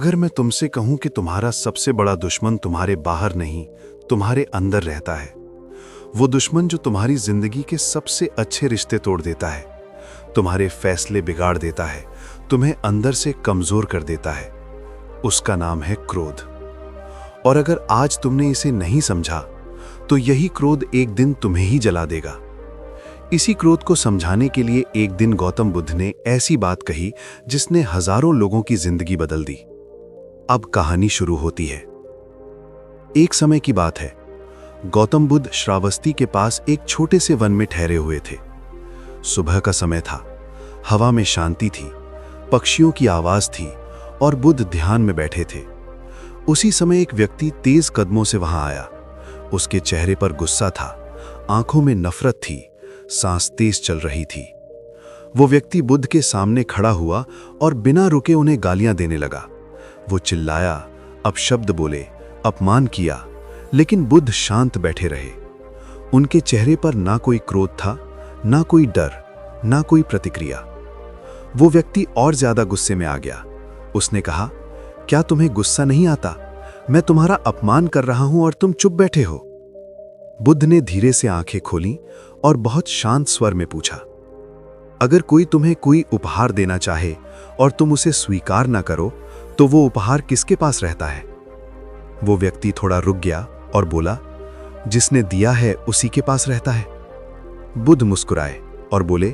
अगर मैं तुमसे कहूं कि तुम्हारा सबसे बड़ा दुश्मन तुम्हारे बाहर नहीं, तुम्हारे अंदर रहता है, वो दुश्मन जो तुम्हारी जिंदगी के सबसे अच्छे रिश्ते तोड़ देता है, तुम्हारे फैसले बिगाड़ देता है, तुम्हें अंदर से कमजोर कर देता है, उसका नाम है क्रोध। और अगर आज तुमने इसे नहीं समझा तो यही क्रोध एक दिन तुम्हें ही जला देगा। इसी क्रोध को समझाने के लिए एक दिन गौतम बुद्ध ने ऐसी बात कही जिसने हजारों लोगों की जिंदगी बदल दी। अब कहानी शुरू होती है। एक समय की बात है, गौतम बुद्ध श्रावस्ती के पास एक छोटे से वन में ठहरे हुए थे। सुबह का समय था, हवा में शांति थी, पक्षियों की आवाज थी और बुद्ध ध्यान में बैठे थे। उसी समय एक व्यक्ति तेज कदमों से वहां आया। उसके चेहरे पर गुस्सा था, आंखों में नफरत थी, सांस तेज चल रही थी। वो व्यक्ति बुद्ध के सामने खड़ा हुआ और बिना रुके उन्हें गालियां देने लगा। वो चिल्लाया, अपशब्द बोले, अपमान किया, लेकिन बुद्ध शांत बैठे रहे। उनके चेहरे पर ना कोई क्रोध था, ना कोई डर, ना कोई प्रतिक्रिया। वो व्यक्ति और ज्यादा गुस्से में आ गया। उसने कहा, क्या तुम्हें गुस्सा नहीं आता? मैं तुम्हारा अपमान कर रहा हूं और तुम चुप बैठे हो। बुद्ध ने धीरे से आंखें खोलीं और बहुत शांत स्वर में पूछा, अगर कोई तुम्हें कोई उपहार देना चाहे और तुम उसे स्वीकार ना करो तो वो उपहार किसके पास रहता है? वो व्यक्ति थोड़ा रुक गया और बोला, जिसने दिया है उसी के पास रहता है। बुद्ध मुस्कुराए और बोले,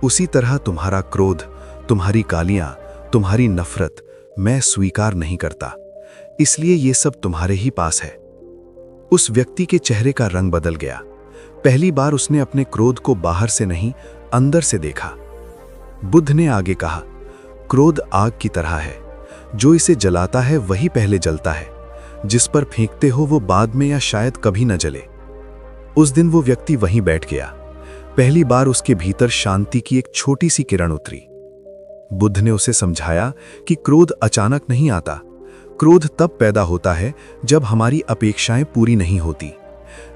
उसी तरह तुम्हारा क्रोध, तुम्हारी गालियां, तुम्हारी नफरत मैं स्वीकार नहीं करता, इसलिए ये सब तुम्हारे ही पास है। उस व्यक्ति के चेहरे का रंग बदल गया। पहली बार उसने अपने क्रोध को बाहर से नहीं, अंदर से देखा। बुद्ध ने आगे कहा, क्रोध आग की तरह है, जो इसे जलाता है वही पहले जलता है। जिस पर फेंकते हो वो बाद में या शायद कभी न जले। उस दिन वो व्यक्ति वहीं बैठ गया। पहली बार उसके भीतर शांति की एक छोटी सी किरण उतरी। बुद्ध ने उसे समझाया कि क्रोध अचानक नहीं आता। क्रोध तब पैदा होता है जब हमारी अपेक्षाएं पूरी नहीं होती।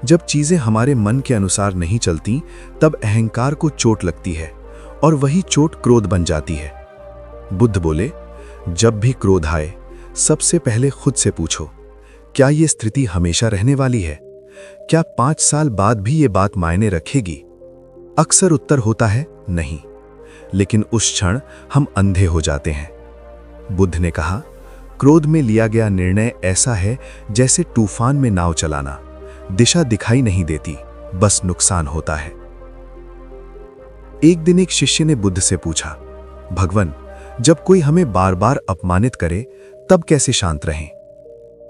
जब चीजें हमारे मन के अनुसार नहीं चलती, तब अहंकार को चोट लगती है और वही चोट क्रोध बन जाती है। बुद्ध बोले, जब भी क्रोध आए, सबसे पहले खुद से पूछो, क्या ये स्थिति हमेशा रहने वाली है? क्या 5 साल बाद भी ये बात मायने रखेगी? अक्सर उत्तर होता है नहीं, लेकिन उस क्षण हम अंधे हो जाते हैं। बुद्ध ने कहा, क्रोध में लिया गया निर्णय ऐसा है जैसे तूफान में नाव चलाना। दिशा दिखाई नहीं देती, बस नुकसान होता है। एक दिन एक शिष्य ने बुद्ध से पूछा, भगवान, जब कोई हमें बार बार अपमानित करे तब कैसे शांत रहें?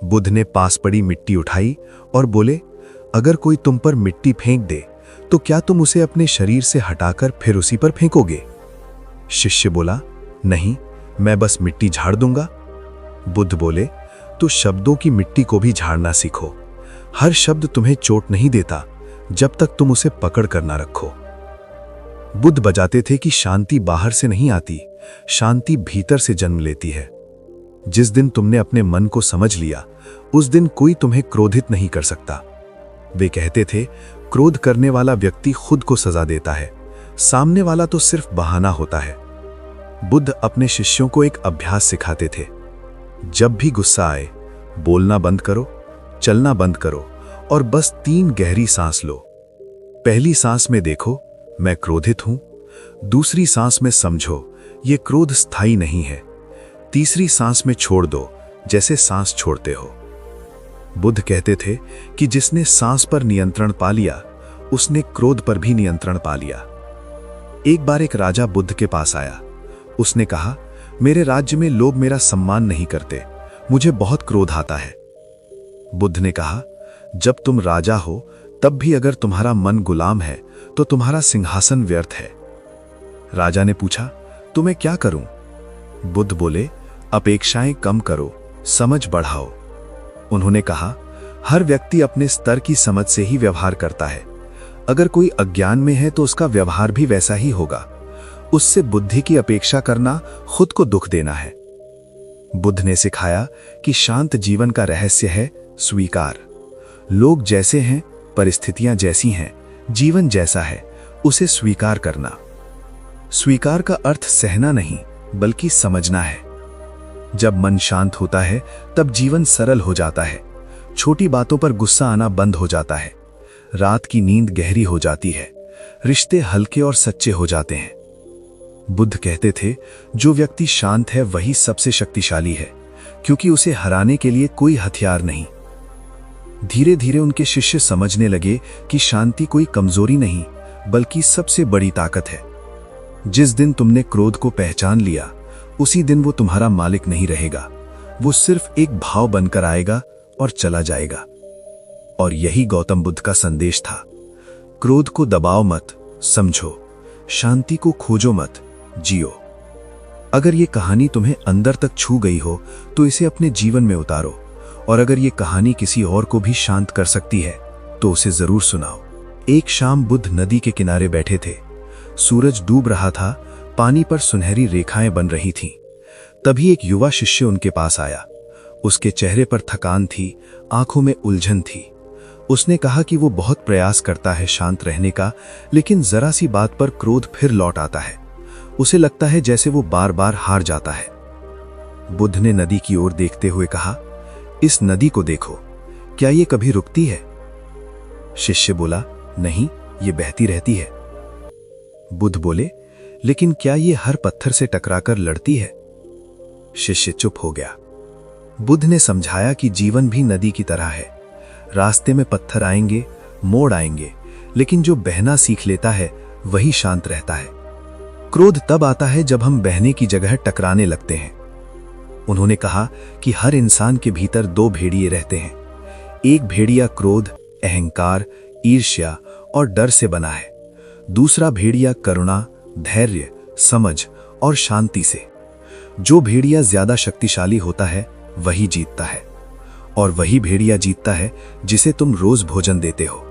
बुद्ध ने पास पड़ी मिट्टी उठाई और बोले, अगर कोई तुम पर मिट्टी फेंक दे तो क्या तुम उसे अपने शरीर से हटाकर फिर उसी पर फेंकोगे? शिष्य बोला, नहीं, मैं बस मिट्टी झाड़ दूंगा। बुद्ध बोले, तो शब्दों की मिट्टी को भी झाड़ना सीखो। हर शब्द तुम्हें चोट नहीं देता जब तक तुम उसे पकड़ कर ना रखो। बुद्ध बजाते थे कि शांति बाहर से नहीं आती, शांति भीतर से जन्म लेती है। जिस दिन तुमने अपने मन को समझ लिया, उस दिन कोई तुम्हें क्रोधित नहीं कर सकता। वे कहते थे, क्रोध करने वाला व्यक्ति खुद को सजा देता है, सामने वाला तो सिर्फ बहाना होता है। बुद्ध अपने शिष्यों को एक अभ्यास सिखाते थे। जब भी गुस्सा आए, बोलना बंद करो, चलना बंद करो और बस 3 गहरी सांस लो। पहली सांस में देखो, मैं क्रोधित हूं। दूसरी सांस में समझो, ये क्रोध स्थायी नहीं है। तीसरी सांस में छोड़ दो, जैसे सांस छोड़ते हो। बुद्ध कहते थे कि जिसने सांस पर नियंत्रण पा लिया, उसने क्रोध पर भी नियंत्रण पा लिया। एक बार एक राजा बुद्ध के पास आया। उसने कहा, मेरे राज्य में लोग मेरा सम्मान नहीं करते, मुझे बहुत क्रोध आता है। बुद्ध ने कहा, जब तुम राजा हो तब भी अगर तुम्हारा मन गुलाम है तो तुम्हारा सिंहासन व्यर्थ है। राजा ने पूछा, तो मैं क्या करूं? बुद्ध बोले, अपेक्षाएं कम करो, समझ बढ़ाओ। उन्होंने कहा, हर व्यक्ति अपने स्तर की समझ से ही व्यवहार करता है। अगर कोई अज्ञान में है तो उसका व्यवहार भी वैसा ही होगा। उससे बुद्धि की अपेक्षा करना खुद को दुख देना है। बुद्ध ने सिखाया कि शांत जीवन का रहस्य है स्वीकार। लोग जैसे हैं, परिस्थितियां जैसी हैं, जीवन जैसा है, उसे स्वीकार करना। स्वीकार का अर्थ सहना नहीं, बल्कि समझना है। जब मन शांत होता है तब जीवन सरल हो जाता है। छोटी बातों पर गुस्सा आना बंद हो जाता है। रात की नींद गहरी हो जाती है। रिश्ते हल्के और सच्चे हो जाते हैं। बुद्ध कहते थे, जो व्यक्ति शांत है वही सबसे शक्तिशाली है, क्योंकि उसे हराने के लिए कोई हथियार नहीं। धीरे धीरे उनके शिष्य समझने लगे कि शांति कोई कमजोरी नहीं, बल्कि सबसे बड़ी ताकत है। जिस दिन तुमने क्रोध को पहचान लिया, उसी दिन वो तुम्हारा मालिक नहीं रहेगा। वो सिर्फ एक भाव बनकर आएगा और चला जाएगा। और यही गौतम बुद्ध का संदेश था। क्रोध को दबाओ मत, समझो। शांति को खोजो मत, जियो। अगर ये कहानी तुम्हें अंदर तक छू गई हो तो इसे अपने जीवन में उतारो। और अगर ये कहानी किसी और को भी शांत कर सकती है तो उसे जरूर सुनाओ। एक शाम बुद्ध नदी के किनारे बैठे थे। सूरज डूब रहा था, पानी पर सुनहरी रेखाएं बन रही थीं। तभी एक युवा शिष्य उनके पास आया। उसके चेहरे पर थकान थी, आंखों में उलझन थी। उसने कहा कि वो बहुत प्रयास करता है शांत रहने का, लेकिन जरा सी बात पर क्रोध फिर लौट आता है। उसे लगता है जैसे वो बार बार हार जाता है। बुद्ध ने नदी की ओर देखते हुए कहा, इस नदी को देखो, क्या ये कभी रुकती है? शिष्य बोला, नहीं, ये बहती रहती है। बुद्ध बोले, लेकिन क्या ये हर पत्थर से टकराकर लड़ती है? शिष्य चुप हो गया। बुद्ध ने समझाया कि जीवन भी नदी की तरह है। रास्ते में पत्थर आएंगे, मोड़ आएंगे, लेकिन जो बहना सीख लेता है वही शांत रहता है। क्रोध तब आता है जब हम बहने की जगह टकराने लगते हैं। उन्होंने कहा कि हर इंसान के भीतर दो भेड़िए रहते हैं। एक भेड़िया क्रोध, अहंकार, ईर्ष्या और डर से बना है। दूसरा भेड़िया करुणा, धैर्य, समझ और शांति से। जो भेड़िया ज्यादा शक्तिशाली होता है वही जीतता है। और वही भेड़िया जीतता है जिसे तुम रोज भोजन देते हो।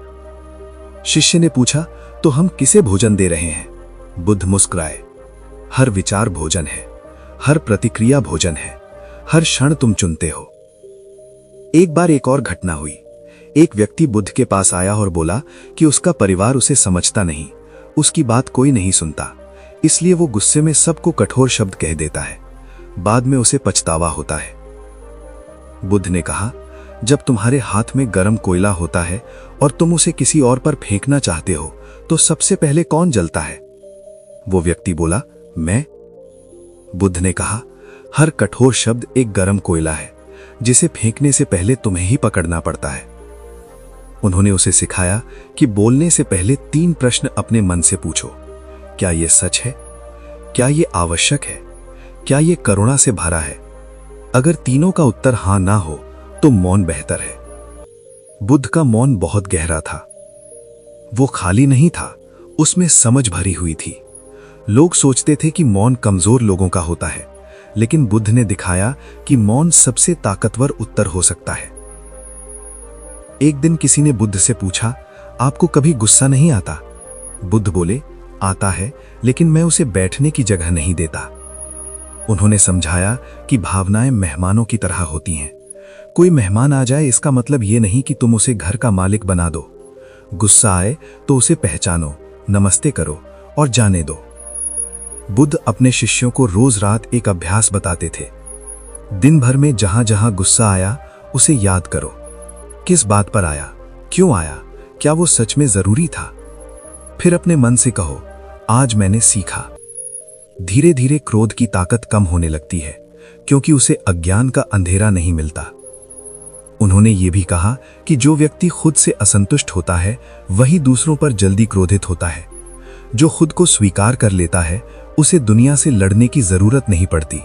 शिष्य ने पूछा, तो हम किसे भोजन दे रहे हैं? बुद्ध मुस्कुराए, हर विचार भोजन है, हर प्रतिक्रिया भोजन है, हर क्षण तुम चुनते हो। एक बार एक और घटना हुई। एक व्यक्ति बुद्ध के पास आया और बोला कि उसका परिवार उसे समझता नहीं, उसकी बात कोई नहीं सुनता, इसलिए वो गुस्से में सबको कठोर शब्द कह देता है। बाद में उसे पछतावा होता है। बुद्ध ने कहा, जब तुम्हारे हाथ में गर्म कोयला होता है और तुम उसे किसी और पर फेंकना चाहते हो तो सबसे पहले कौन जलता है? वो व्यक्ति बोला, मैं। बुद्ध ने कहा, हर कठोर शब्द एक गर्म कोयला है जिसे फेंकने से पहले तुम्हें ही पकड़ना पड़ता है। उन्होंने उसे सिखाया कि बोलने से पहले 3 प्रश्न अपने मन से पूछो। क्या यह सच है? क्या यह आवश्यक है? क्या यह करुणा से भरा है? अगर तीनों का उत्तर हां ना हो तो मौन बेहतर है। बुद्ध का मौन बहुत गहरा था। वो खाली नहीं था, उसमें समझ भरी हुई थी। लोग सोचते थे कि मौन कमजोर लोगों का होता है, लेकिन बुद्ध ने दिखाया कि मौन सबसे ताकतवर उत्तर हो सकता है। एक दिन किसी ने बुद्ध से पूछा, आपको कभी गुस्सा नहीं आता? बुद्ध बोले, आता है, लेकिन मैं उसे बैठने की जगह नहीं देता। उन्होंने समझाया कि भावनाएं मेहमानों की तरह होती हैं। कोई मेहमान आ जाए इसका मतलब यह नहीं कि तुम उसे घर का मालिक बना दो। गुस्सा आए तो उसे पहचानो, नमस्ते करो और जाने दो। बुद्ध अपने शिष्यों को रोज रात एक अभ्यास बताते थे। दिन भर में जहां जहां गुस्सा आया उसे याद करो। किस बात पर आया, क्यों आया, क्या वो सच में जरूरी था? फिर अपने मन से कहो, आज मैंने सीखा। धीरे धीरे क्रोध की ताकत कम होने लगती है, क्योंकि उसे अज्ञान का अंधेरा नहीं मिलता। उन्होंने ये भी कहा कि जो व्यक्ति खुद से असंतुष्ट होता है वही दूसरों पर जल्दी क्रोधित होता है। जो खुद को स्वीकार कर लेता है उसे दुनिया से लड़ने की जरूरत नहीं पड़ती।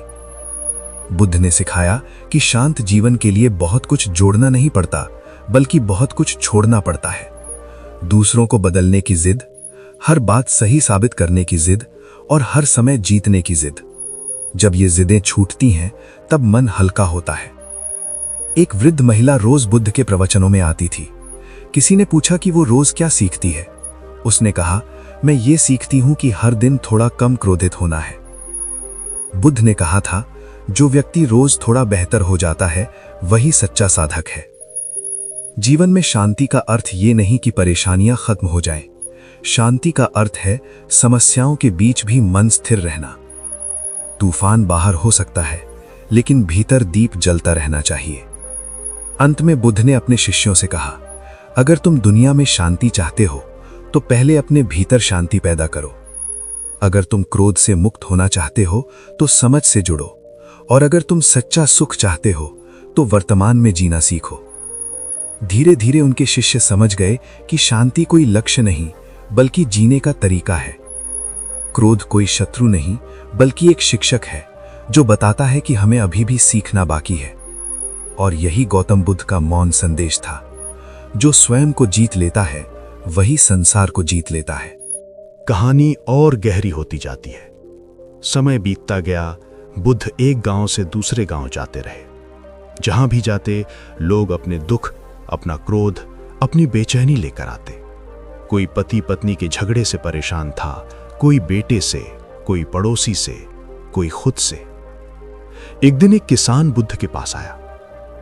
बुद्ध ने सिखाया कि शांत जीवन के लिए बहुत कुछ जोड़ना नहीं पड़ता, बल्कि बहुत कुछ छोड़ना पड़ता है। दूसरों को बदलने की जिद, हर बात सही साबित करने की जिद और हर समय जीतने की जिद। जब ये जिदें छूटती हैं तब मन हल्का होता है। एक वृद्ध महिला रोज बुद्ध के प्रवचनों में आती थी। किसी ने पूछा कि वो रोज क्या सीखती है। उसने कहा, मैं ये सीखती हूं कि हर दिन थोड़ा कम क्रोधित होना है। बुद्ध ने कहा था, जो व्यक्ति रोज थोड़ा बेहतर हो जाता है वही सच्चा साधक है। जीवन में शांति का अर्थ ये नहीं कि परेशानियां खत्म हो जाएं। शांति का अर्थ है समस्याओं के बीच भी मन स्थिर रहना। तूफान बाहर हो सकता है, लेकिन भीतर दीप जलता रहना चाहिए। अंत में बुद्ध ने अपने शिष्यों से कहा, अगर तुम दुनिया में शांति चाहते हो तो पहले अपने भीतर शांति पैदा करो। अगर तुम क्रोध से मुक्त होना चाहते हो तो समझ से जुड़ो, और अगर तुम सच्चा सुख चाहते हो तो वर्तमान में जीना सीखो। धीरे धीरे उनके शिष्य समझ गए कि शांति कोई लक्ष्य नहीं बल्कि जीने का तरीका है। क्रोध कोई शत्रु नहीं बल्कि एक शिक्षक है जो बताता है कि हमें अभी भी सीखना बाकी है। और यही गौतम बुद्ध का मौन संदेश था, जो स्वयं को जीत लेता है वही संसार को जीत लेता है। कहानी और गहरी होती जाती है। समय बीतता गया। बुद्ध एक गांव से दूसरे गांव जाते रहे। जहां भी जाते लोग अपने दुख, अपना क्रोध, अपनी बेचैनी लेकर आते। कोई पति पत्नी के झगड़े से परेशान था, कोई बेटे से, कोई पड़ोसी से, कोई खुद से। एक दिन एक किसान बुद्ध के पास आया।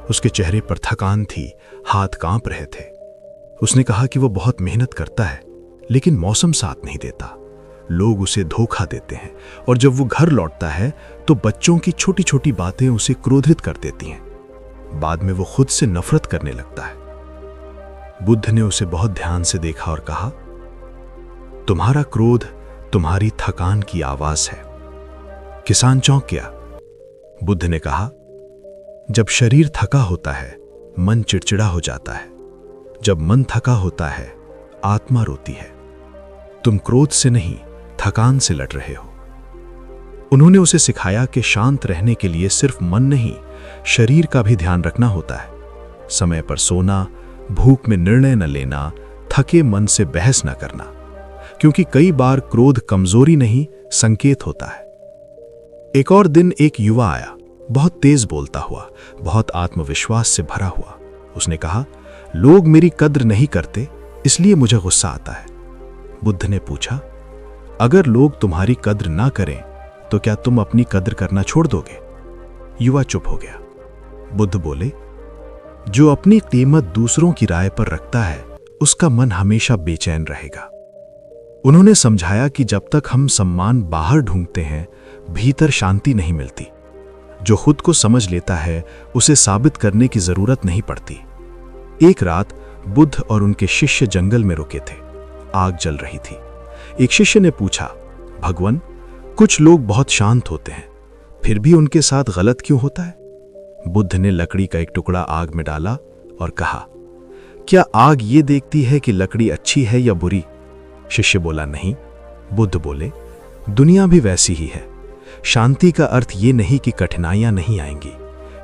उसके चेहरे पर थकान थी, हाथ कांप रहे थे। उसने कहा कि वो बहुत मेहनत करता है लेकिन मौसम साथ नहीं देता। लोग उसे धोखा देते हैं और जब वो घर लौटता है तो बच्चों की छोटी छोटी बातें उसे क्रोधित कर देती हैं। बाद में वो खुद से नफरत करने लगता है। बुद्ध ने उसे बहुत ध्यान से देखा और कहा, तुम्हारा क्रोध तुम्हारी थकान की आवाज है। किसान चौंक गया। बुद्ध ने कहा, जब शरीर थका होता है मन चिड़चिड़ा हो जाता है। जब मन थका होता है आत्मा रोती है। तुम क्रोध से नहीं थकान से लड़ रहे हो। उन्होंने उसे सिखाया कि शांत रहने के लिए सिर्फ मन नहीं, शरीर का भी ध्यान रखना होता है। समय पर सोना, भूख में निर्णय न लेना, थके मन से बहस न करना, क्योंकि कई बार क्रोध कमजोरी नहीं संकेत होता है। एक और दिन एक युवा आया, बहुत तेज बोलता हुआ, बहुत आत्मविश्वास से भरा हुआ। उसने कहा, लोग मेरी कद्र नहीं करते इसलिए मुझे गुस्सा आता है। बुद्ध ने पूछा, अगर लोग तुम्हारी कद्र ना करें तो क्या तुम अपनी कद्र करना छोड़ दोगे? युवा चुप हो गया। बुद्ध बोले, जो अपनी कीमत दूसरों की राय पर रखता है उसका मन हमेशा बेचैन रहेगा। उन्होंने समझाया कि जब तक हम सम्मान बाहर ढूंढते हैं भीतर शांति नहीं मिलती। जो खुद को समझ लेता है उसे साबित करने की जरूरत नहीं पड़ती। एक रात बुद्ध और उनके शिष्य जंगल में रुके थे। आग जल रही थी। एक शिष्य ने पूछा, भगवान, कुछ लोग बहुत शांत होते हैं फिर भी उनके साथ गलत क्यों होता है? बुद्ध ने लकड़ी का एक टुकड़ा आग में डाला और कहा, क्या आग ये देखती है कि लकड़ी अच्छी है या बुरी? शिष्य बोला, नहीं। बुद्ध बोले, दुनिया भी वैसी ही है। शांति का अर्थ ये नहीं कि कठिनाइयां नहीं आएंगी।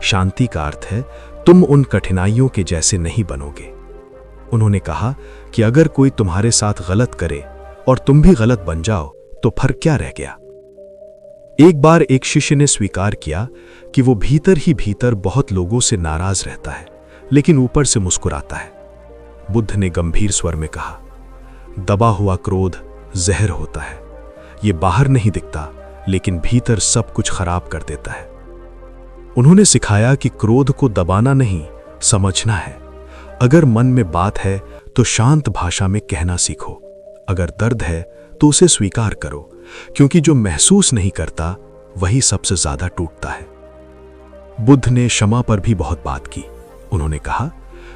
शांति का अर्थ है तुम उन कठिनाइयों के जैसे नहीं बनोगे। उन्होंने कहा कि अगर कोई तुम्हारे साथ गलत करे और तुम भी गलत बन जाओ तो फर्क क्या रह गया? एक बार एक शिष्य ने स्वीकार किया कि वो भीतर ही भीतर बहुत लोगों से नाराज रहता है लेकिन ऊपर से मुस्कुराता है। बुद्ध ने गंभीर स्वर में कहा, दबा हुआ क्रोध जहर होता है। ये बाहर नहीं दिखता लेकिन भीतर सब कुछ खराब कर देता है। उन्होंने सिखाया कि क्रोध को दबाना नहीं, समझना है। अगर मन में बात है तो शांत भाषा में कहना सीखो। अगर दर्द है तो उसे स्वीकार करो, क्योंकि जो महसूस नहीं करता वही सबसे ज्यादा टूटता है। बुद्ध ने क्षमा पर भी बहुत बात की। उन्होंने कहा,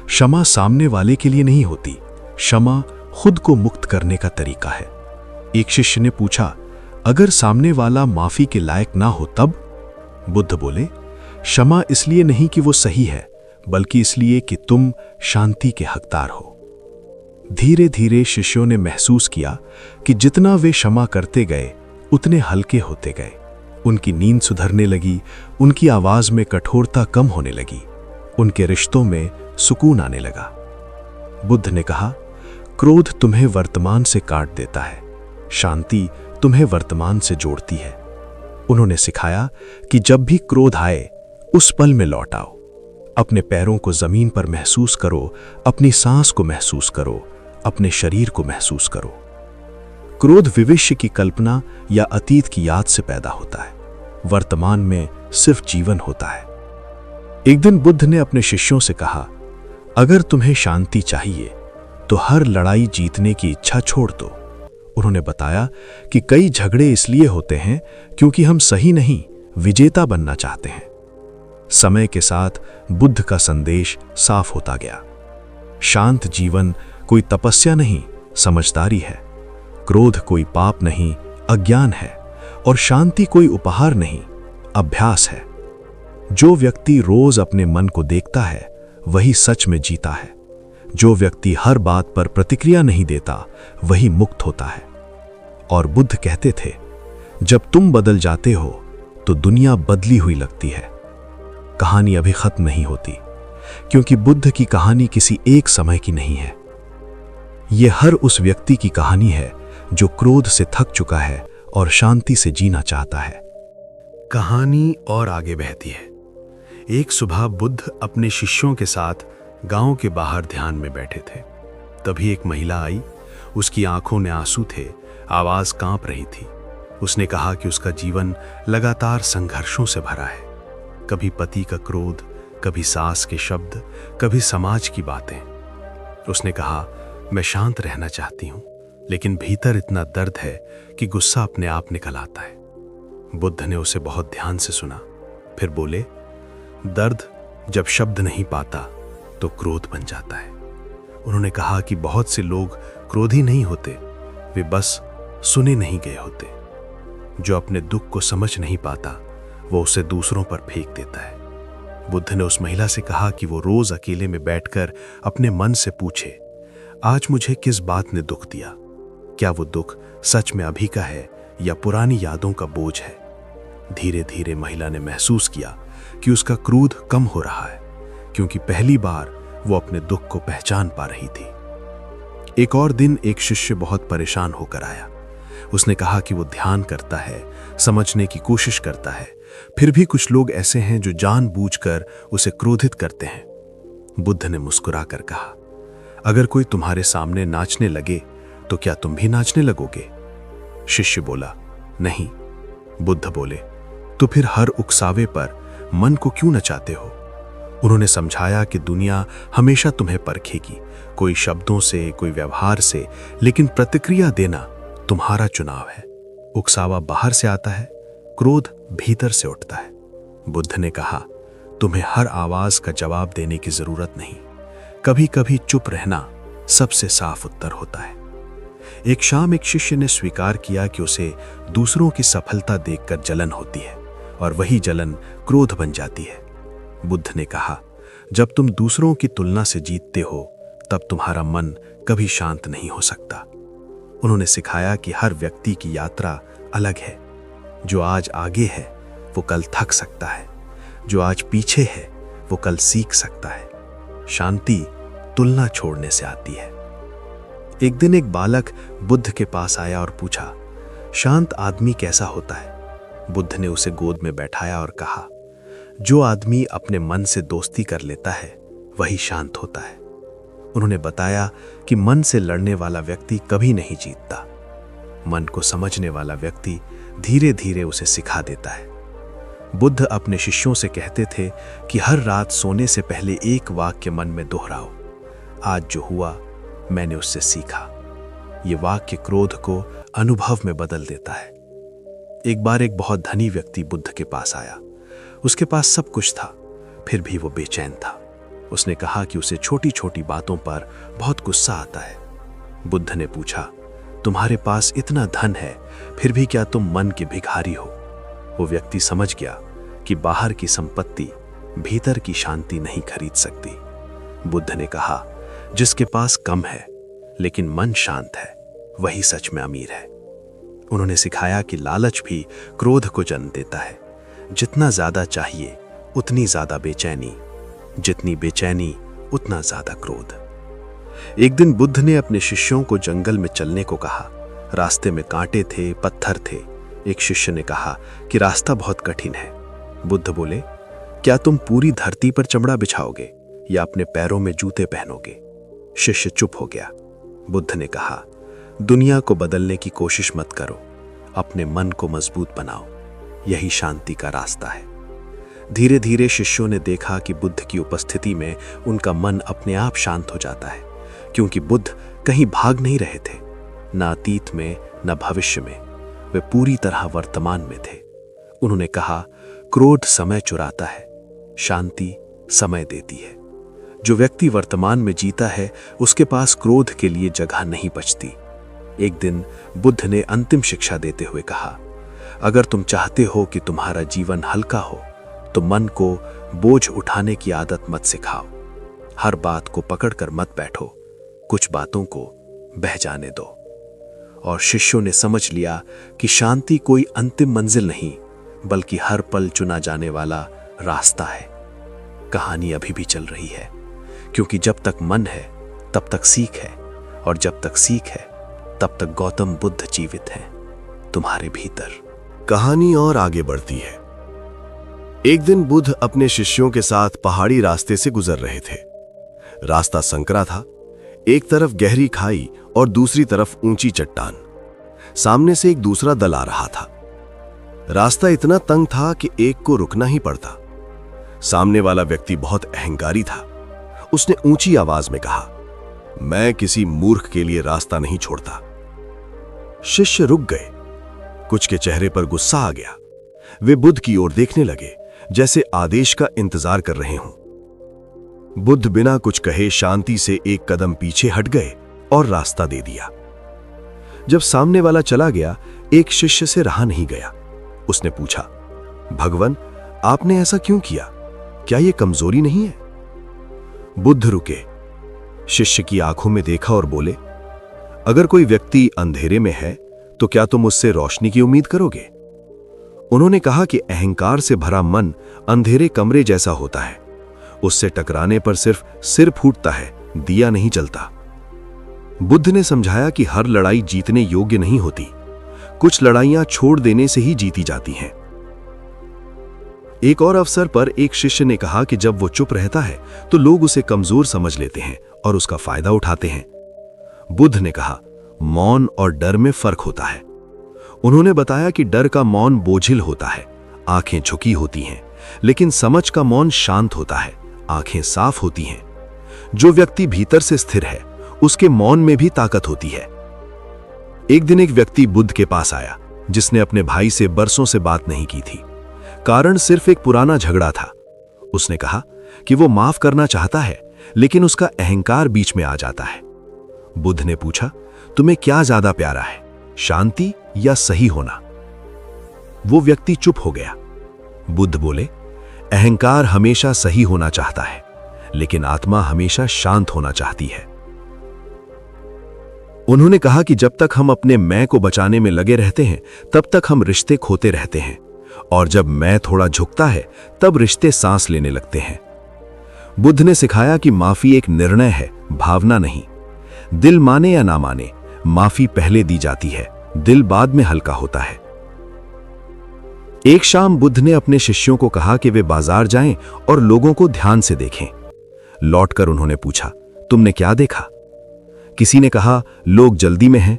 क्षमा सामने वाले के लिए नहीं होती, क्षमा खुद को मुक्त करने का तरीका है। एक शिष्य ने पूछा, अगर सामने वाला माफी के लायक ना हो तब? बुद्ध बोले, क्षमा इसलिए नहीं कि वो सही है, बल्कि इसलिए कि तुम शांति के हकदार हो। धीरे धीरे शिष्यों ने महसूस किया कि जितना वे क्षमा करते गए उतने हल्के होते गए। उनकी नींद सुधरने लगी, उनकी आवाज में कठोरता कम होने लगी, उनके रिश्तों में सुकून आने लगा। बुद्ध ने कहा, क्रोध तुम्हें वर्तमान से काट देता है, शांति तुम्हें वर्तमान से जोड़ती है। उन्होंने सिखाया कि जब भी क्रोध आए उस पल में लौट आओ। अपने पैरों को जमीन पर महसूस करो, अपनी सांस को महसूस करो, अपने शरीर को महसूस करो। क्रोध भविष्य की कल्पना या अतीत की याद से पैदा होता है, वर्तमान में सिर्फ जीवन होता है। एक दिन बुद्ध ने अपने शिष्यों से कहा, अगर तुम्हें शांति चाहिए तो हर लड़ाई जीतने की इच्छा छोड़ दो। उन्होंने बताया कि कई झगड़े इसलिए होते हैं क्योंकि हम सही नहीं विजेता बनना चाहते हैं। समय के साथ बुद्ध का संदेश साफ होता गया। शांत जीवन कोई तपस्या नहीं, समझदारी है। क्रोध कोई पाप नहीं, अज्ञान है। और शांति कोई उपहार नहीं, अभ्यास है। जो व्यक्ति रोज अपने मन को देखता है वही सच में जीता है। जो व्यक्ति हर बात पर प्रतिक्रिया नहीं देता वही मुक्त होता है। और बुद्ध कहते थे, जब तुम बदल जाते हो तो दुनिया बदली हुई लगती है। कहानी अभी खत्म नहीं होती, क्योंकि बुद्ध की कहानी किसी एक समय की नहीं है। यह हर उस व्यक्ति की कहानी है जो क्रोध से थक चुका है और शांति से जीना चाहता है। कहानी और आगे बहती है। एक सुबह बुद्ध अपने शिष्यों के साथ गांव के बाहर ध्यान में बैठे थे। तभी एक महिला आई। उसकी आंखों में आंसू थे, आवाज कांप रही थी। उसने कहा कि उसका जीवन लगातार संघर्षों से भरा है। कभी पति का क्रोध, कभी सास के शब्द, कभी समाज की बातें। उसने कहा, मैं शांत रहना चाहती हूं, लेकिन भीतर इतना दर्द है कि गुस्सा अपने आप निकल आता है। बुद्ध ने उसे बहुत ध्यान से सुना, फिर बोले, दर्द जब शब्द नहीं पाता तो क्रोध बन जाता है। उन्होंने कहा कि बहुत से लोग क्रोधी नहीं होते, वे बस सुने नहीं गए होते। जो अपने दुख को समझ नहीं पाता वो उसे दूसरों पर फेंक देता है। बुद्ध ने उस महिला से कहा कि वो रोज अकेले में बैठकर अपने मन से पूछे, आज मुझे किस बात ने दुख दिया? क्या वो दुख सच में अभी का है या पुरानी यादों का बोझ है? धीरे धीरे महिला ने महसूस किया कि उसका क्रोध कम हो रहा है, क्योंकि पहली बार वो अपने दुख को पहचान पा रही थी। एक और दिन एक शिष्य बहुत परेशान होकर आया। उसने कहा कि वो ध्यान करता है, समझने की कोशिश करता है, फिर भी कुछ लोग ऐसे हैं जो जानबूझकर उसे क्रोधित करते हैं। बुद्ध ने मुस्कुराकर कहा, अगर कोई तुम्हारे सामने नाचने लगे तो क्या तुम भी नाचने लगोगे? शिष्य बोला, नहीं। बुद्ध बोले, तो फिर हर उकसावे पर मन को क्यों नचाते हो? उन्होंने समझाया कि दुनिया हमेशा तुम्हें परखेगी, कोई शब्दों से, कोई व्यवहार से, लेकिन प्रतिक्रिया देना तुम्हारा चुनाव है। उकसावा बाहर से आता है, क्रोध भीतर से उठता है। बुद्ध ने कहा, तुम्हें हर आवाज का जवाब देने की जरूरत नहीं। कभी कभी चुप रहना सबसे साफ उत्तर होता है। एक शाम एक शिष्य ने स्वीकार किया कि उसे दूसरों की सफलता देखकर जलन होती है, और वही जलन क्रोध बन जाती है। बुद्ध ने कहा, जब तुम दूसरों की तुलना से जीतते हो तब तुम्हारा मन कभी शांत नहीं हो सकता। उन्होंने सिखाया कि हर व्यक्ति की यात्रा अलग है। जो आज आगे है वो कल थक सकता है, जो आज पीछे है वो कल सीख सकता है। शांति तुलना छोड़ने से आती है। एक दिन एक बालक बुद्ध के पास आया और पूछा, शांत आदमी कैसा होता है? बुद्ध ने उसे गोद में बैठाया और कहा, जो आदमी अपने मन से दोस्ती कर लेता है वही शांत होता है। उन्होंने बताया कि मन से लड़ने वाला व्यक्ति कभी नहीं जीतता। मन को समझने वाला व्यक्ति धीरे धीरे उसे सिखा देता है। बुद्ध अपने शिष्यों से कहते थे कि हर रात सोने से पहले एक वाक्य मन में दोहराओ, आज जो हुआ मैंने उससे सीखा। ये वाक्य क्रोध को अनुभव में बदल देता है। एक बार एक बहुत धनी व्यक्ति बुद्ध के पास आया। उसके पास सब कुछ था, फिर भी वो बेचैन था। उसने कहा कि उसे छोटी छोटी बातों पर बहुत गुस्सा आता है। बुद्ध ने पूछा, तुम्हारे पास इतना धन है, फिर भी क्या तुम मन के भिखारी हो? वो व्यक्ति समझ गया कि बाहर की संपत्ति भीतर की शांति नहीं खरीद सकती। बुद्ध ने कहा, जिसके पास कम है लेकिन मन शांत है वही सच में अमीर है। उन्होंने सिखाया कि लालच भी क्रोध को जन्म देता है। जितना ज्यादा चाहिए उतनी ज्यादा बेचैनी, जितनी बेचैनी उतना ज्यादा क्रोध। एक दिन बुद्ध ने अपने शिष्यों को जंगल में चलने को कहा। रास्ते में कांटे थे, पत्थर थे। एक शिष्य ने कहा कि रास्ता बहुत कठिन है। बुद्ध बोले, क्या तुम पूरी धरती पर चमड़ा बिछाओगे या अपने पैरों में जूते पहनोगे? शिष्य चुप हो गया। बुद्ध ने कहा, दुनिया को बदलने की कोशिश मत करो, अपने मन को मजबूत बनाओ, यही शांति का रास्ता है। धीरे धीरे शिष्यों ने देखा कि बुद्ध की उपस्थिति में उनका मन अपने आप शांत हो जाता है, क्योंकि बुद्ध कहीं भाग नहीं रहे थे, न अतीत में न भविष्य में। वे पूरी तरह वर्तमान में थे। उन्होंने कहा, क्रोध समय चुराता है, शांति समय देती है। जो व्यक्ति वर्तमान में जीता है उसके पास क्रोध के लिए जगह नहीं बचती। एक दिन बुद्ध ने अंतिम शिक्षा देते हुए कहा, अगर तुम चाहते हो कि तुम्हारा जीवन हल्का हो तो मन को बोझ उठाने की आदत मत सिखाओ। हर बात को पकड़कर मत बैठो, कुछ बातों को बह जाने दो। और शिष्यों ने समझ लिया कि शांति कोई अंतिम मंजिल नहीं बल्कि हर पल चुना जाने वाला रास्ता है। कहानी अभी भी चल रही है, क्योंकि जब तक मन है तब तक सीख है, और जब तक सीख है तब तक गौतम बुद्ध जीवित हैं तुम्हारे भीतर। कहानी और आगे बढ़ती है। एक दिन बुद्ध अपने शिष्यों के साथ पहाड़ी रास्ते से गुजर रहे थे। रास्ता संकरा था, एक तरफ गहरी खाई और दूसरी तरफ ऊंची चट्टान। सामने से एक दूसरा दल आ रहा था। रास्ता इतना तंग था कि एक को रुकना ही पड़ता। सामने वाला व्यक्ति बहुत अहंकारी था। उसने ऊंची आवाज में कहा, मैं किसी मूर्ख के लिए रास्ता नहीं छोड़ता। शिष्य रुक गए। कुछ के चेहरे पर गुस्सा आ गया। वे बुद्ध की ओर देखने लगे, जैसे आदेश का इंतजार कर रहे हों। बुद्ध बिना कुछ कहे शांति से एक कदम पीछे हट गए और रास्ता दे दिया। जब सामने वाला चला गया, एक शिष्य से रहा नहीं गया। उसने पूछा, भगवान, आपने ऐसा क्यों किया? क्या यह कमजोरी नहीं है? बुद्ध रुके, शिष्य की आंखों में देखा और बोले, अगर कोई व्यक्ति अंधेरे में है तो क्या तुम उससे रोशनी की उम्मीद करोगे? उन्होंने कहा कि अहंकार से भरा मन अंधेरे कमरे जैसा होता है। उससे टकराने पर सिर्फ सिर फूटता है, दिया नहीं जलता। बुद्ध ने समझाया कि हर लड़ाई जीतने योग्य नहीं होती। कुछ लड़ाइयां छोड़ देने से ही जीती जाती हैं। एक और अवसर पर एक शिष्य ने कहा कि जब वो चुप रहता है तो लोग उसे कमजोर समझ लेते हैं और उसका फायदा उठाते हैं। बुद्ध ने कहा, मौन और डर में फर्क होता है। उन्होंने बताया कि डर का मौन बोझिल होता है, आंखें झुकी होती हैं, लेकिन समझ का मौन शांत होता है, आंखें साफ होती हैं। जो व्यक्ति भीतर से स्थिर है उसके मौन में भी ताकत होती है। एक दिन एक व्यक्ति बुद्ध के पास आया जिसने अपने भाई से बरसों से बात नहीं की थी। कारण सिर्फ एक पुराना झगड़ा था। उसने कहा कि वो माफ करना चाहता है, लेकिन उसका अहंकार बीच में आ जाता है। बुद्ध ने पूछा, तुम्हें क्या ज्यादा प्यारा है, शांति या सही होना? वो व्यक्ति चुप हो गया। बुद्ध बोले, अहंकार हमेशा सही होना चाहता है, लेकिन आत्मा हमेशा शांत होना चाहती है। उन्होंने कहा कि जब तक हम अपने मैं को बचाने में लगे रहते हैं तब तक हम रिश्ते खोते रहते हैं, और जब मैं थोड़ा झुकता है तब रिश्ते सांस लेने लगते हैं। बुद्ध ने सिखाया कि माफी एक निर्णय है, भावना नहीं। दिल माने या ना माने, माफी पहले दी जाती है, दिल बाद में हल्का होता है। एक शाम बुद्ध ने अपने शिष्यों को कहा कि वे बाजार जाएं और लोगों को ध्यान से देखें। लौटकर उन्होंने पूछा, तुमने क्या देखा? किसी ने कहा, लोग जल्दी में हैं।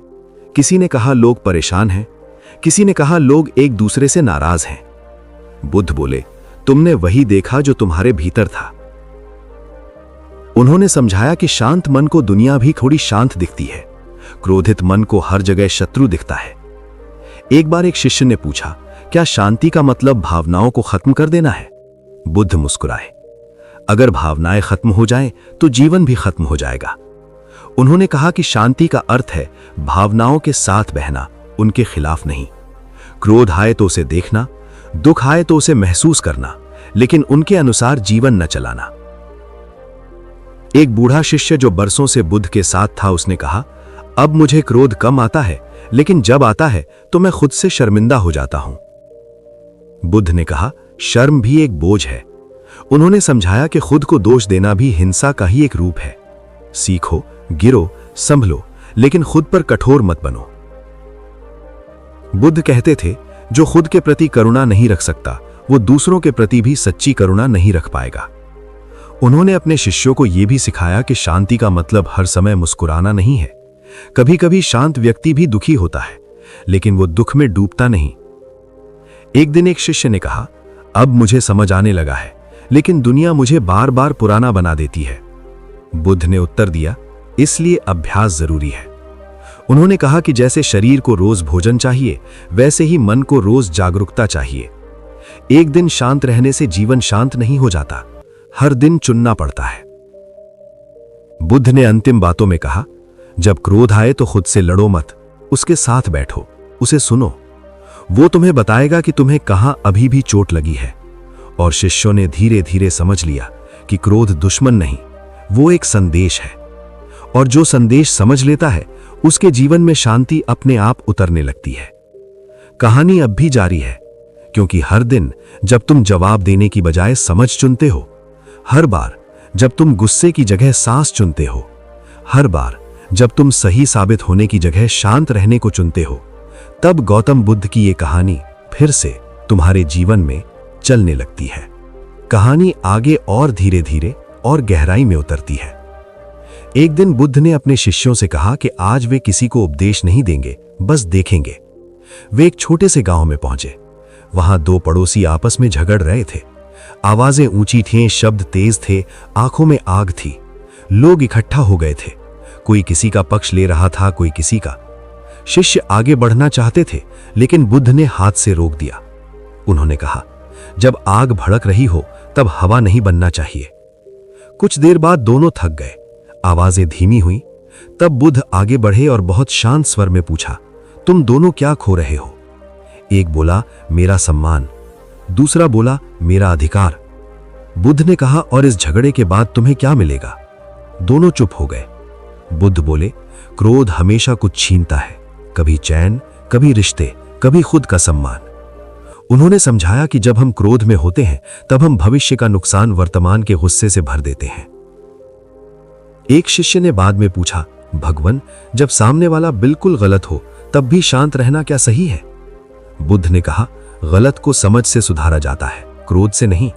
किसी ने कहा, लोग परेशान हैं। किसी ने कहा, लोग एक दूसरे से नाराज हैं। बुद्ध बोले, तुमने वही देखा जो तुम्हारे भीतर था। उन्होंने समझाया कि शांत मन को दुनिया भी थोड़ी शांत दिखती है, क्रोधित मन को हर जगह शत्रु दिखता है। एक बार एक शिष्य ने पूछा, क्या शांति का मतलब भावनाओं को खत्म कर देना है? बुद्ध मुस्कुराए, अगर भावनाएं खत्म हो जाएं तो जीवन भी खत्म हो जाएगा। उन्होंने कहा कि शांति का अर्थ है भावनाओं के साथ बहना, उनके खिलाफ नहीं। क्रोध आए तो उसे देखना, दुख आए तो उसे महसूस करना, लेकिन उनके अनुसार जीवन न चलाना। एक बूढ़ा शिष्य जो बरसों से बुद्ध के साथ था, उसने कहा, अब मुझे क्रोध कम आता है, लेकिन जब आता है तो मैं खुद से शर्मिंदा हो जाता हूं। बुद्ध ने कहा, शर्म भी एक बोझ है। उन्होंने समझाया कि खुद को दोष देना भी हिंसा का ही एक रूप है। सीखो, गिरो, संभलो, लेकिन खुद पर कठोर मत बनो। बुद्ध कहते थे, जो खुद के प्रति करुणा नहीं रख सकता वो दूसरों के प्रति भी सच्ची करुणा नहीं रख पाएगा। उन्होंने अपने शिष्यों को यह भी सिखाया कि शांति का मतलब हर समय मुस्कुराना नहीं है। कभी कभी शांत व्यक्ति भी दुखी होता है, लेकिन वो दुख में डूबता नहीं। एक दिन एक शिष्य ने कहा, अब मुझे समझ आने लगा है, लेकिन दुनिया मुझे बार बार पुराना बना देती है। बुद्ध ने उत्तर दिया, इसलिए अभ्यास जरूरी है। उन्होंने कहा कि जैसे शरीर को रोज भोजन चाहिए, वैसे ही मन को रोज जागरूकता चाहिए। एक दिन शांत रहने से जीवन शांत नहीं हो जाता, हर दिन चुनना पड़ता है। बुद्ध ने अंतिम बातों में कहा, जब क्रोध आए तो खुद से लड़ो मत, उसके साथ बैठो, उसे सुनो। वो तुम्हें बताएगा कि तुम्हें कहां अभी भी चोट लगी है। और शिष्यों ने धीरे धीरे समझ लिया कि क्रोध दुश्मन नहीं, वो एक संदेश है। और जो संदेश समझ लेता है उसके जीवन में शांति अपने आप उतरने लगती है। कहानी अब भी जारी है, क्योंकि हर दिन जब तुम जवाब देने की बजाय समझ चुनते हो, हर बार जब तुम गुस्से की जगह सांस चुनते हो, हर बार जब तुम सही साबित होने की जगह शांत रहने को चुनते हो, तब गौतम बुद्ध की ये कहानी फिर से तुम्हारे जीवन में चलने लगती है। कहानी आगे और धीरे धीरे और गहराई में उतरती है। एक दिन बुद्ध ने अपने शिष्यों से कहा कि आज वे किसी को उपदेश नहीं देंगे, बस देखेंगे। वे एक छोटे से गांव में पहुंचे। वहां दो पड़ोसी आपस में झगड़ रहे थे। आवाजें ऊंची थीं, शब्द तेज थे, आंखों में आग थी। लोग इकट्ठा हो गए थे, कोई किसी का पक्ष ले रहा था, कोई किसी का। शिष्य आगे बढ़ना चाहते थे, लेकिन बुद्ध ने हाथ से रोक दिया। उन्होंने कहा, जब आग भड़क रही हो तब हवा नहीं बनना चाहिए। कुछ देर बाद दोनों थक गए, आवाजें धीमी हुई। तब बुद्ध आगे बढ़े और बहुत शांत स्वर में पूछा, तुम दोनों क्या खो रहे हो? एक बोला, मेरा सम्मान। दूसरा बोला, मेरा अधिकार। बुद्ध ने कहा, और इस झगड़े के बाद तुम्हें क्या मिलेगा? दोनों चुप हो गए। बुद्ध बोले, क्रोध हमेशा कुछ छीनता है, कभी चैन, कभी रिश्ते, कभी खुद का सम्मान। उन्होंने समझाया कि जब हम क्रोध में होते हैं तब हम भविष्य का नुकसान वर्तमान के गुस्से से भर देते हैं। एक शिष्य ने बाद में पूछा, भगवान, जब सामने वाला बिल्कुल गलत हो तब भी शांत रहना क्या सही है? बुद्ध ने कहा, गलत को समझ से सुधारा जाता है, क्रोध से नहीं।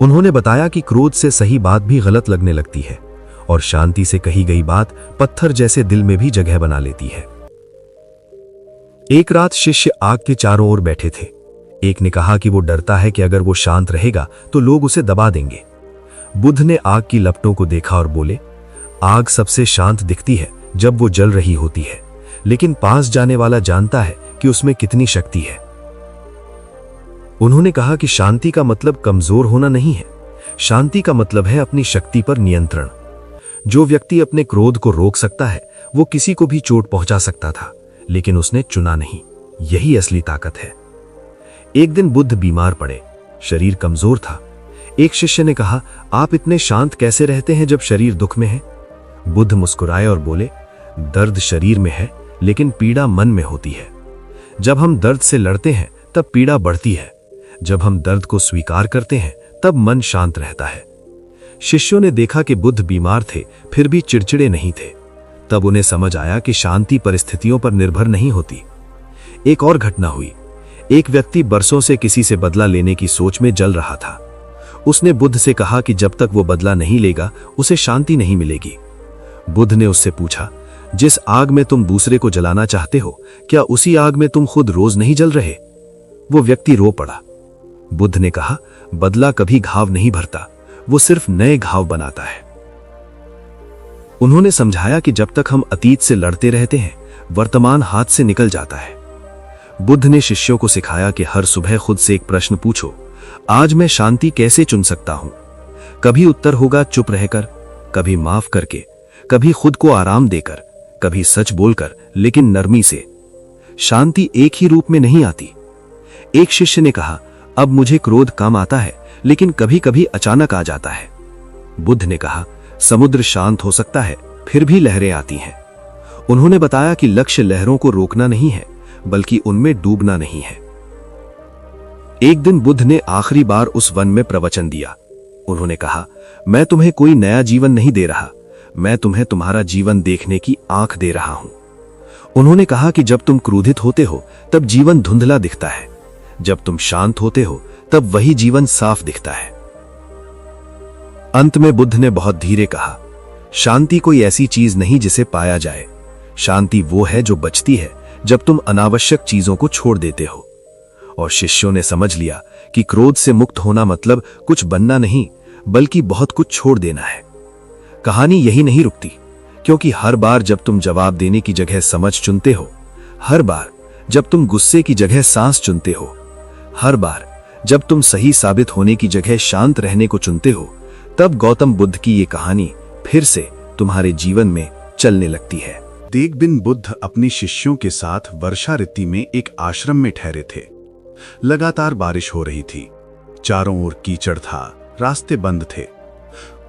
उन्होंने बताया कि क्रोध से सही बात भी गलत लगने लगती है और शांति से कही गई बात पत्थर जैसे दिल में भी जगह बना लेती है। एक रात शिष्य आग के चारों ओर बैठे थे। एक ने कहा कि वो डरता है कि अगर वो शांत रहेगा तो लोग उसे दबा देंगे। बुद्ध ने आग की लपटों को देखा और बोले, आग सबसे शांत दिखती है जब वो जल रही होती है, लेकिन पास जाने वाला जानता है कि उसमें कितनी शक्ति है। उन्होंने कहा कि शांति का मतलब कमजोर होना नहीं है, शांति का मतलब है अपनी शक्ति पर नियंत्रण। जो व्यक्ति अपने क्रोध को रोक सकता है वो किसी को भी चोट पहुंचा सकता था, लेकिन उसने चुना नहीं। यही असली ताकत है। एक दिन बुद्ध बीमार पड़े, शरीर कमजोर था। एक शिष्य ने कहा, आप इतने शांत कैसे रहते हैं जब शरीर दुख में है? बुद्ध मुस्कुराए और बोले, दर्द शरीर में है लेकिन पीड़ा मन में होती है। जब हम दर्द से लड़ते हैं तब पीड़ा बढ़ती है, जब हम दर्द को स्वीकार करते हैं तब मन शांत रहता है। शिष्यों ने देखा कि बुद्ध बीमार थे फिर भी चिड़चिड़े नहीं थे। तब उन्हें समझ आया कि शांति परिस्थितियों पर निर्भर नहीं होती। एक और घटना हुई। एक व्यक्ति बरसों से किसी से बदला लेने की सोच में जल रहा था। उसने बुद्ध से कहा कि जब तक वो बदला नहीं लेगा उसे शांति नहीं मिलेगी। बुद्ध ने उससे पूछा, जिस आग में तुम दूसरे को जलाना चाहते हो, क्या उसी आग में तुम खुद रोज नहीं जल रहे? वो व्यक्ति रो पड़ा। बुद्ध ने कहा, बदला कभी घाव नहीं भरता, वो सिर्फ नए घाव बनाता है। उन्होंने समझाया कि जब तक हम अतीत से लड़ते रहते हैं, वर्तमान हाथ से निकल जाता है। बुद्ध ने शिष्यों को सिखाया कि हर सुबह खुद से एक प्रश्न पूछो, आज मैं शांति कैसे चुन सकता हूं? कभी उत्तर होगा चुप रहकर, कभी माफ करके, कभी खुद को आराम देकर, कभी सच बोलकर लेकिन नरमी से। शांति एक ही रूप में नहीं आती। एक शिष्य ने कहा, अब मुझे क्रोध कम आता है लेकिन कभी कभी अचानक आ जाता है। बुद्ध ने कहा, समुद्र शांत हो सकता है फिर भी लहरें आती हैं। उन्होंने बताया कि लक्ष्य लहरों को रोकना नहीं है बल्कि उनमें डूबना नहीं है। एक दिन बुद्ध ने आखिरी बार उस वन में प्रवचन दिया। उन्होंने कहा, मैं तुम्हें कोई नया जीवन नहीं दे रहा, मैं तुम्हें तुम्हारा जीवन देखने की आंख दे रहा हूं। उन्होंने कहा कि जब तुम क्रोधित होते हो तब जीवन धुंधला दिखता है, जब तुम शांत होते हो तब वही जीवन साफ दिखता है। अंत में बुद्ध ने बहुत धीरे कहा, शांति कोई ऐसी चीज नहीं जिसे पाया जाए, शांति वो है जो बचती है जब तुम अनावश्यक चीजों को छोड़ देते हो। और शिष्यों ने समझ लिया कि क्रोध से मुक्त होना मतलब कुछ बनना नहीं बल्कि बहुत कुछ छोड़ देना है। कहानी यही नहीं रुकती, क्योंकि हर बार जब तुम जवाब देने की जगह समझ चुनते हो, हर बार जब तुम गुस्से की जगह सांस चुनते हो, हर बार जब तुम सही साबित होने की जगह शांत रहने को चुनते हो, तब गौतम बुद्ध की ये कहानी फिर से तुम्हारे जीवन में चलने लगती है। एक दिन बुद्ध अपने शिष्यों के साथ वर्षा ऋतु में एक आश्रम में ठहरे थे। लगातार बारिश हो रही थी, चारों ओर कीचड़ था, रास्ते बंद थे।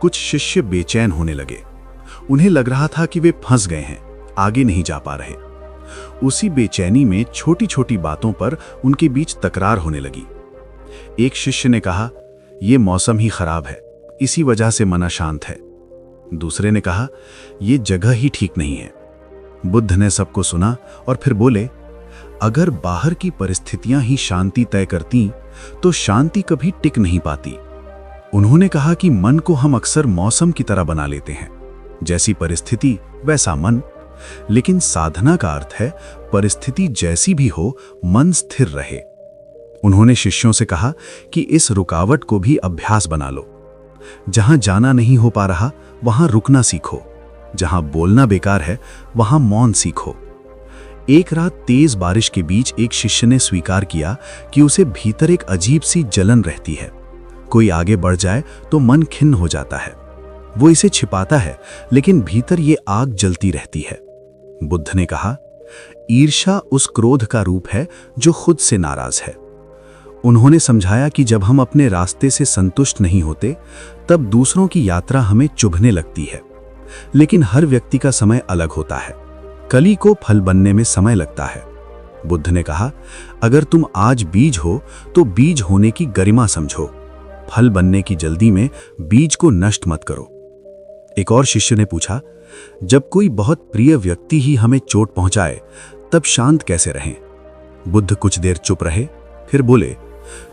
कुछ शिष्य बेचैन होने लगे। उन्हें लग रहा था कि वे फंस गए हैं, आगे नहीं जा पा रहे। उसी बेचैनी में छोटी छोटी बातों पर उनके बीच तकरार होने लगी। एक शिष्य ने कहा, यह मौसम ही खराब है, इसी वजह से मन अशांत है। दूसरे ने कहा, यह जगह ही ठीक नहीं है। बुद्ध ने सबको सुना और फिर बोले, अगर बाहर की परिस्थितियां ही शांति तय करती तो शांति कभी टिक नहीं पाती। उन्होंने कहा कि मन को हम अक्सर मौसम की तरह बना लेते हैं, जैसी परिस्थिति वैसा मन। लेकिन साधना का अर्थ है परिस्थिति जैसी भी हो, मन स्थिर रहे। उन्होंने शिष्यों से कहा कि इस रुकावट को भी अभ्यास बना लो। जहां जाना नहीं हो पा रहा, वहां रुकना सीखो। जहां बोलना बेकार है, वहां मौन सीखो। एक रात तेज बारिश के बीच एक शिष्य ने स्वीकार किया कि उसे भीतर एक अजीब सी जलन रहती है। कोई आगे बढ़ जाए तो मन खिन्न हो जाता है। वो इसे छिपाता है, लेकिन भीतर ये आग जलती रहती है। बुद्ध ने कहा, ईर्ष्या उस क्रोध का रूप है जो खुद से नाराज है। उन्होंने समझाया कि जब हम अपने रास्ते से संतुष्ट नहीं होते, तब दूसरों की यात्रा हमें चुभने लगती है। लेकिन हर व्यक्ति का समय अलग होता है। कली को फल बनने में समय लगता है। बुद्ध ने कहा, अगर तुम आज बीज हो तो बीज होने की गरिमा समझो। फल बनने की जल्दी में बीज को नष्ट मत करो। एक और शिष्य ने पूछा, जब कोई बहुत प्रिय व्यक्ति ही हमें चोट पहुंचाए, तब शांत कैसे रहें? बुद्ध कुछ देर चुप रहे, फिर बोले,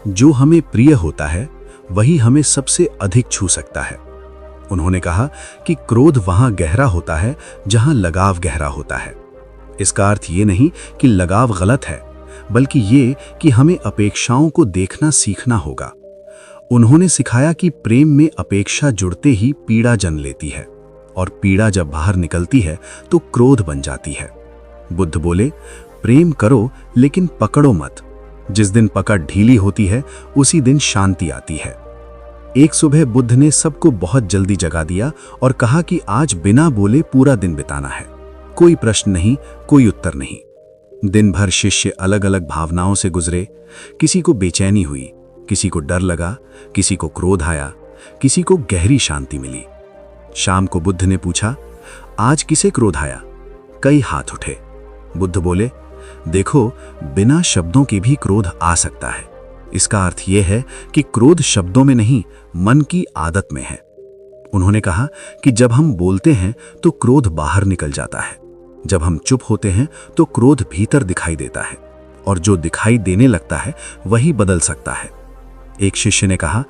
जो हमें प्रिय होता है वही हमें सबसे अधिक छू सकता है। उन्होंने कहा कि क्रोध वहां गहरा होता है जहां लगाव गहरा होता है। इसका अर्थ ये नहीं कि लगाव गलत है, बल्कि ये कि हमें अपेक्षाओं को देखना सीखना होगा। उन्होंने सिखाया कि प्रेम में अपेक्षा जुड़ते ही पीड़ा जन्म लेती है, और पीड़ा जब बाहर निकलती है तो क्रोध बन जाती है। बुद्ध बोले, प्रेम करो लेकिन पकड़ो मत। जिस दिन पकड़ ढीली होती है, उसी दिन शांति आती है। एक सुबह बुद्ध ने सबको बहुत जल्दी जगा दिया और कहा कि आज बिना बोले पूरा दिन बिताना है। कोई प्रश्न नहीं, कोई उत्तर नहीं। दिन भर शिष्य अलग अलग भावनाओं से गुजरे। किसी को बेचैनी हुई, किसी को डर लगा, किसी को क्रोध आया, किसी को गहरी शांति मिली। शाम को बुद्ध ने पूछा, आज किसे क्रोध आया? कई हाथ उठे। बुद्ध बोले, देखो, बिना शब्दों के भी क्रोध आ सकता है। इसका अर्थ यह है कि क्रोध शब्दों में नहीं, मन की आदत में है। उन्होंने कहा कि जब हम बोलते हैं तो क्रोध बाहर निकल जाता है, जब हम चुप होते हैं तो क्रोध भीतर दिखाई देता है, और जो दिखाई देने लगता है वही बदल सकता है। एक शिष्य ने कहा,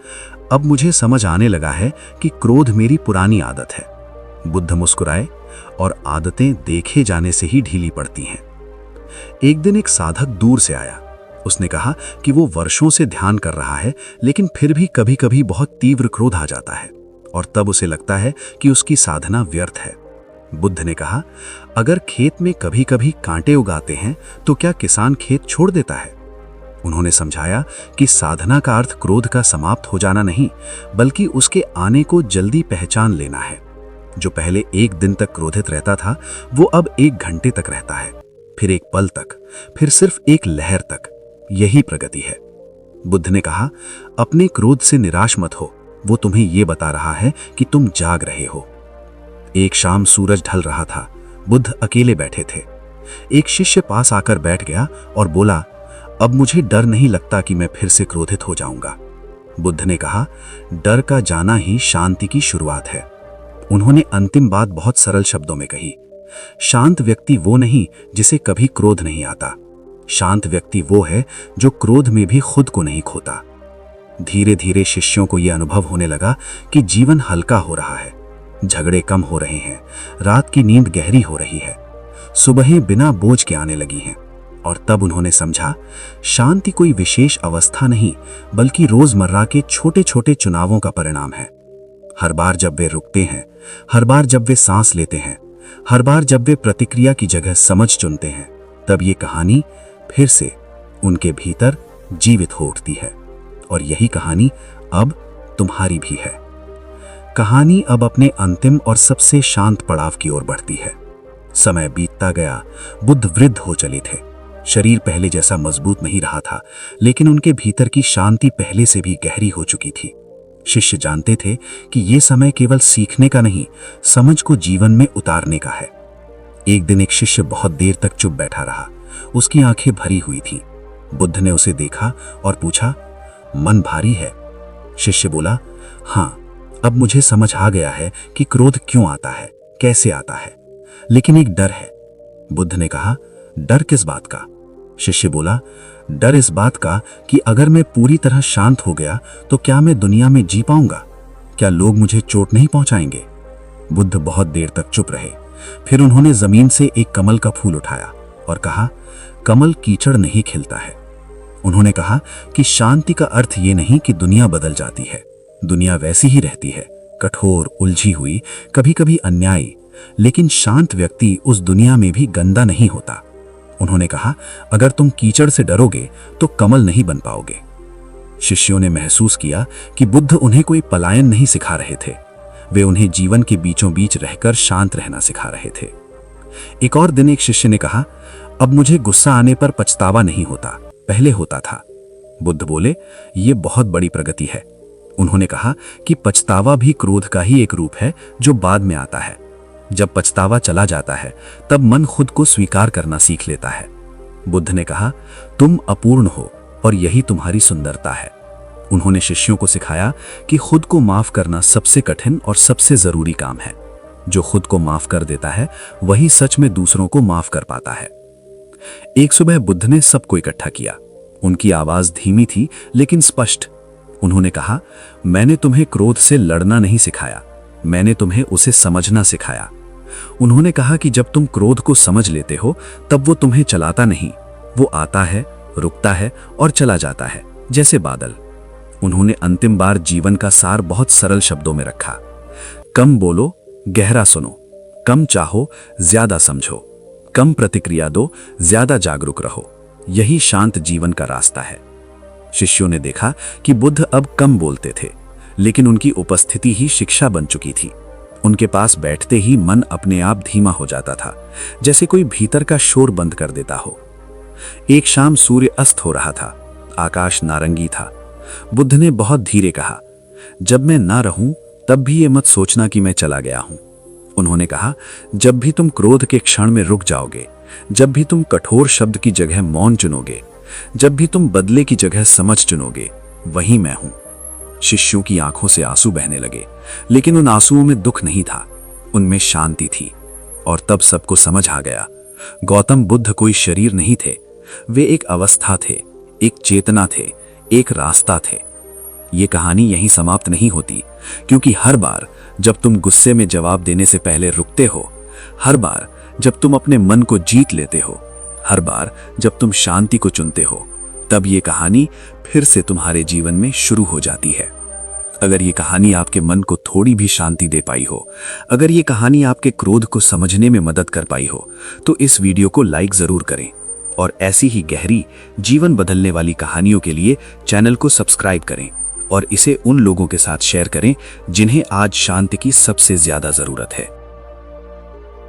अब मुझे समझ आने लगा है कि क्रोध मेरी पुरानी आदत है। बुद्ध मुस्कुराए, और आदतें देखे जाने से ही ढीली पड़ती हैं। एक दिन एक साधक दूर से आया। उसने कहा कि वो वर्षों से ध्यान कर रहा है, लेकिन फिर भी कभी कभी बहुत तीव्र क्रोध आ जाता है, और तब उसे लगता है कि उसकी साधना व्यर्थ है। बुद्ध ने कहा, अगर खेत में कभी कभी कांटे उगाते हैं तो क्या किसान खेत छोड़ देता है? उन्होंने समझाया कि साधना का अर्थ क्रोध का समाप्त हो जाना नहीं, बल्कि उसके आने को जल्दी पहचान लेना है। जो पहले एक दिन तक क्रोधित रहता था, वो अब 1 घंटे तक रहता है, फिर 1 पल तक, फिर सिर्फ 1 लहर तक। यही प्रगति है। बुद्ध ने कहा, अपने क्रोध से निराश मत हो, वो तुम्हें ये बता रहा है कि तुम जाग रहे हो। एक शाम सूरज ढल रहा था। बुद्ध अकेले बैठे थे। एक शिष्य पास आकर बैठ गया और बोला, अब मुझे डर नहीं लगता कि मैं फिर से क्रोधित हो जाऊंगा। बुद्ध ने कहा, डर का जाना ही शांति की शुरुआत है। उन्होंने अंतिम बात बहुत सरल शब्दों में कही, शांत व्यक्ति वो नहीं जिसे कभी क्रोध नहीं आता। शांत व्यक्ति वो है जो क्रोध में भी खुद को नहीं खोता। धीरे धीरे शिष्यों को यह अनुभव होने लगा कि जीवन हल्का हो रहा है, झगड़े कम हो रहे हैं, रात की नींद गहरी हो रही है, सुबहें बिना बोझ के आने लगी हैं। और तब उन्होंने समझा, शांति कोई विशेष अवस्था नहीं, बल्कि रोजमर्रा के छोटे छोटे चुनावों का परिणाम है। हर बार जब वे रुकते हैं, हर बार जब वे सांस लेते हैं, हर बार जब वे प्रतिक्रिया की जगह समझ चुनते हैं, तब ये कहानी फिर से उनके भीतर जीवित हो उठती है। और यही कहानी अब तुम्हारी भी है। कहानी अब अपने अंतिम और सबसे शांत पड़ाव की ओर बढ़ती है। समय बीतता गया, बुद्ध वृद्ध हो चले थे। शरीर पहले जैसा मजबूत नहीं रहा था, लेकिन उनके भीतर की शांति पहले से भी गहरी हो चुकी थी। शिष्य जानते थे कि यह समय केवल सीखने का नहीं, समझ को जीवन में उतारने का है। एक दिन एक शिष्य बहुत देर तक चुप बैठा रहा। उसकी आंखें भरी हुई थीं। बुद्ध ने उसे देखा और पूछा, मन भारी है? शिष्य बोला, हाँ, अब मुझे समझ आ गया है कि क्रोध क्यों आता है, कैसे आता है, लेकिन एक डर है। बुद्ध ने कहा, डर किस बात का? शिष्य बोला, डर इस बात का कि अगर मैं पूरी तरह शांत हो गया तो क्या मैं दुनिया में जी पाऊंगा? क्या लोग मुझे चोट नहीं पहुंचाएंगे? बुद्ध बहुत देर तक चुप रहे। फिर उन्होंने जमीन से एक कमल का फूल उठाया और कहा, कमल कीचड़ नहीं खिलता है। उन्होंने कहा कि शांति का अर्थ ये नहीं कि दुनिया बदल जाती है। दुनिया वैसी ही रहती है, कठोर, उलझी हुई, कभी कभी अन्यायी, लेकिन शांत व्यक्ति उस दुनिया में भी गंदा नहीं होता। उन्होंने कहा, अगर तुम कीचड़ से डरोगे तो कमल नहीं बन पाओगे। शिष्यों ने महसूस किया कि बुद्ध उन्हें कोई पलायन नहीं सिखा रहे थे, वे उन्हें जीवन के बीचों बीच रहकर शांत रहना सिखा रहे थे। एक और दिन एक शिष्य ने कहा, अब मुझे गुस्सा आने पर पछतावा नहीं होता, पहले होता था। बुद्ध बोले, ये बहुत बड़ी प्रगति है। उन्होंने कहा कि पछतावा भी क्रोध का ही एक रूप है जो बाद में आता है। जब पछतावा चला जाता है तब मन खुद को स्वीकार करना सीख लेता है। बुद्ध ने कहा, तुम अपूर्ण हो और यही तुम्हारी सुंदरता है। उन्होंने शिष्यों को सिखाया कि खुद को माफ करना सबसे कठिन और सबसे जरूरी काम है। जो खुद को माफ कर देता है वही सच में दूसरों को माफ कर पाता है। एक सुबह बुद्ध ने सबको इकट्ठा किया। उनकी आवाज धीमी थी लेकिन स्पष्ट। उन्होंने कहा, मैंने तुम्हें क्रोध से लड़ना नहीं सिखाया, मैंने तुम्हें उसे समझना सिखाया। उन्होंने कहा कि जब तुम क्रोध को समझ लेते हो तब वो तुम्हें चलाता नहीं, वो आता है, रुकता है और चला जाता है, जैसे बादल। उन्होंने अंतिम बार जीवन का सार बहुत सरल शब्दों में रखा। कम बोलो, गहरा सुनो, कम चाहो, ज्यादा समझो, कम प्रतिक्रिया दो, ज्यादा जागरूक रहो। यही शांत जीवन का रास्ता है। शिष्यों ने देखा कि बुद्ध अब कम बोलते थे, लेकिन उनकी उपस्थिति ही शिक्षा बन चुकी थी। उनके पास बैठते ही मन अपने आप धीमा हो जाता था, जैसे कोई भीतर का शोर बंद कर देता हो। एक शाम सूर्य अस्त हो रहा था, आकाश नारंगी था। बुद्ध ने बहुत धीरे कहा, जब मैं ना रहूं तब भी ये मत सोचना कि मैं चला गया हूं। उन्होंने कहा, जब भी तुम क्रोध के क्षण में रुक जाओगे, जब भी तुम कठोर शब्द की जगह मौन चुनोगे, जब भी तुम बदले की जगह समझ चुनोगे, वही मैं हूं। शिष्यों की आंखों से आंसू बहने लगे, लेकिन उन आंसुओं में दुख नहीं था, उनमें शांति थी। और तब सबको समझ आ गया, गौतम बुद्ध कोई शरीर नहीं थे, वे एक अवस्था थे, एक चेतना थे, एक रास्ता थे। ये कहानी यहीं समाप्त नहीं होती, क्योंकि हर बार जब तुम गुस्से में जवाब देने से पहले रुकते हो, हर बार जब तुम अपने मन को जीत लेते हो, हर बार जब तुम शांति को चुनते हो, तब ये कहानी फिर से तुम्हारे जीवन में शुरू हो जाती है। अगर ये कहानी आपके मन को थोड़ी भी शांति दे पाई हो, अगर ये कहानी आपके क्रोध को समझने में मदद कर पाई हो, तो इस वीडियो को लाइक जरूर करें और ऐसी ही गहरी, जीवन बदलने वाली कहानियों के लिए चैनल को सब्सक्राइब करें और इसे उन लोगों के साथ शेयर करें जिन्हें आज शांति की सबसे ज्यादा जरूरत है।